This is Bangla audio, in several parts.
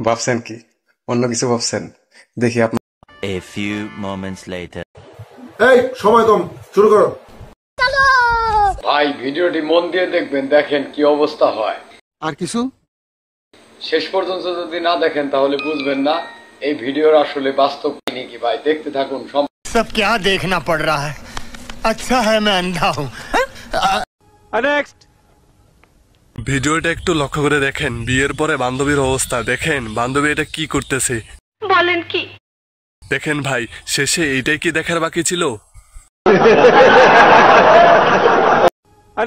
ভাবছেন কি অন্য কিছু ভাবছেন? দেখি আপনার A few moments later. এই সময় কম, শুরু করো। ভাই ভিডিওটি মন দিয়ে দেখবেন, দেখেন কি অবস্থা হয়। আর কিছু শেষ পর্যন্ত যদি না দেখেন তাহলে বুঝবেন না এই ভিডিওর আসলে বাস্তব কাহিনী কি। ভাই দেখতে থাকুন। सब क्या देखना पड़ रहा है? अच्छा है मैं अंधा हूँ। नेक्स्ट ভিডিওটা একটু লক্ষ্য করে দেখেন। বিয়ের পরে বান্ধবীর অবস্থা দেখেন, বান্ধবী এটা কি করতেছে বলেন কি? দেখেন ভাই, শেষে এইটাই কি দেখার বাকি ছিল?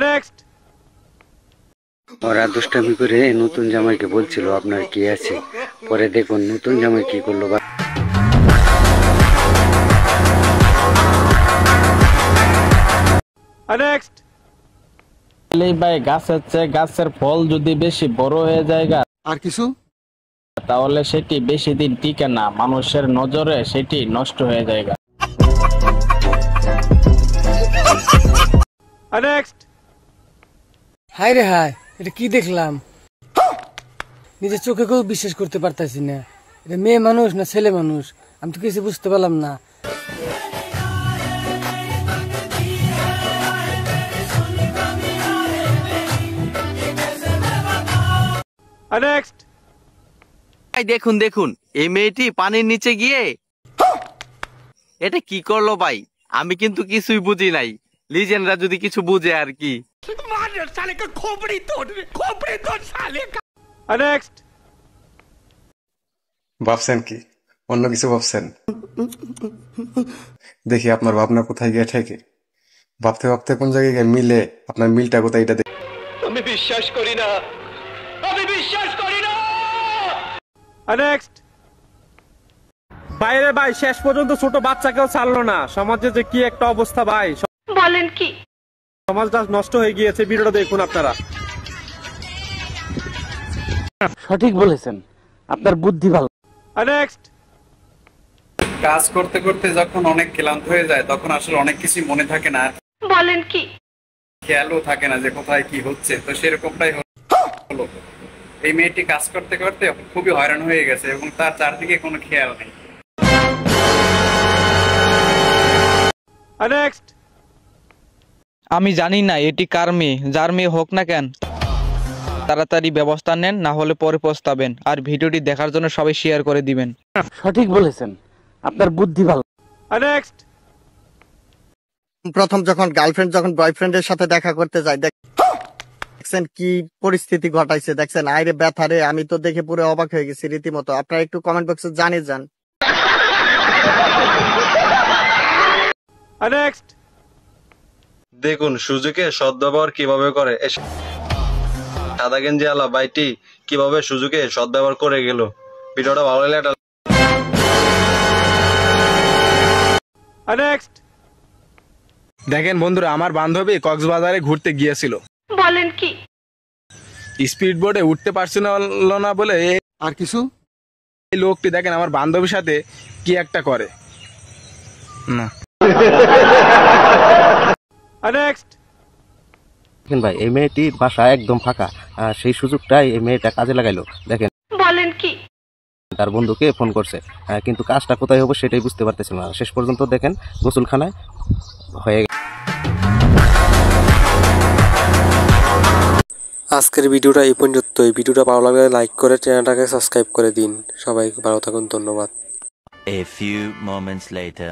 নেক্সট ওরা দুষ্টামি করে নতুন জামাইকে বলছিল আপনার কি আছে, পরে দেখুন নতুন জামাই কি করলো। নেক্সট ভাই গাছের চেয়ে গাছের ফল যদি বেশি বড় হয়ে যায় আর কিছু তাহলে সেটি বেশি দিন টিকে না, মানুষের নজরে সেটি নষ্ট হয়ে যায়। নেক্সট হায় রে হায়, এটা কি দেখলাম? নিজের চোখে কেউ বিশ্বাস করতে পারতাছি না। এটা মেয়ে মানুষ না ছেলে মানুষ, আমি তো কিছু বুঝতে পারলাম না। নেক্সট দেখুন দেখুন, এই মেয়েটি পানির নিচে গিয়ে এটা কি করলো ভাই? আমি কিন্তু কিছুই বুঝি নাই, লিজেন্ডরা যদি কিছু বুঝে আর কি। নেক্সট ভাবছেন কি অন্য কিছু ভাবছেন? দেখি আপনার ভাবনা কোথায় গিয়ে ঠেকে। ভাবতে ভাবতে কোন জায়গায় গিয়ে মিলে, আপনার মিলটা কোথায় এটা দেখি। আমি বিশ্বাস করি না, আমি বিশ্বাস করি না। নেক্সট বাইরে ভাই শেষ পর্যন্ত ছোট বাচ্চাকেও ছাড়লো না। সমাজে যে কি একটা অবস্থা ভাই, বলেন কি? সমাজটা নষ্ট হয়ে গিয়েছে। ভিডিওটা দেখুন আপনারা। সঠিক বলেছেন, আপনার বুদ্ধি ভালো। নেক্সট কাজ করতে করতে যখন অনেক ক্লান্ত হয়ে যায় তখন আসলে অনেক কিছু মনে থাকে না, বলেন কি? খেয়ালও থাকে না যে কোথায় কি হচ্ছে। তো সেরকমটাই হলো। এই মেয়েটি কাজ করতে করতে খুবই হয়রান হয়ে গেছে এবং তার চারদিকে কোনো খেয়াল নেই। নেক্সট আমি জানি না এটি কার মেয়ে, যার মেয়ে হোক না কেন তাড়াতাড়ি ব্যবস্থা নেন, না হলে পরে পস্তাবেন। আর ভিডিওটি দেখার জন্য সবাই শেয়ার করে দিবেন। সঠিক বলেছেন, আপনার বুদ্ধি ভালো। নেক্সট প্রথম যখন গার্লফ্রেন্ড যখন বয়ফ্রেন্ডের সাথে দেখা করতে যায়, দেখছেন কি পরিস্থিতি ঘটাইছে, দেখছেন আইরে ব্যথারে, আমি তো দেখে পুরো অবাক হয়ে গেছি রীতিমতো। আপনারা একটু কমেন্ট বক্সে জানিয়ে যান। নেক্সট দেখুন সুজুকে সদ্ব্যবহার কিভাবে করে। সাদা গেঞ্জি আলা বাইটি কিভাবে সুজুকে সদ্ব্যবহার করে গেল। ভিডিওটা ভালো লাগলে নেক্সট দেখেন বন্ধুরা, আমার বান্ধবী কক্সবাজারে ঘুরতে গিয়েছিল। বলেন কি? স্পিড বোর্ডে উঠতে পারছিল না বলে আর কিছু এই লোকটি দেখেন আমার বান্ধবীর সাথে কি একটা করে না। নেক্সট ভাই এই মেয়েটির বাসা একদম ফাঁকা, সেই সুযোগটাই এই মেয়েটা কাজে লাগাইলো। দেখেন বলেন কি? তার বন্ধুকে ফোন করছে, কিন্তু কাজটা কোথায় হবে সেটাই বুঝতে পারতেছিল না। শেষ পর্যন্ত দেখেন গোসলখানায় হয়ে গেছে। আজকের ভিডিওটা এই পর্যন্ত। এই ভিডিওটা ভালো লাগলে লাইক করে চ্যানেলটাকে সাবস্ক্রাইব করে দিন। সবাইকে ভালো থাকুন, ধন্যবাদ। A few moments later.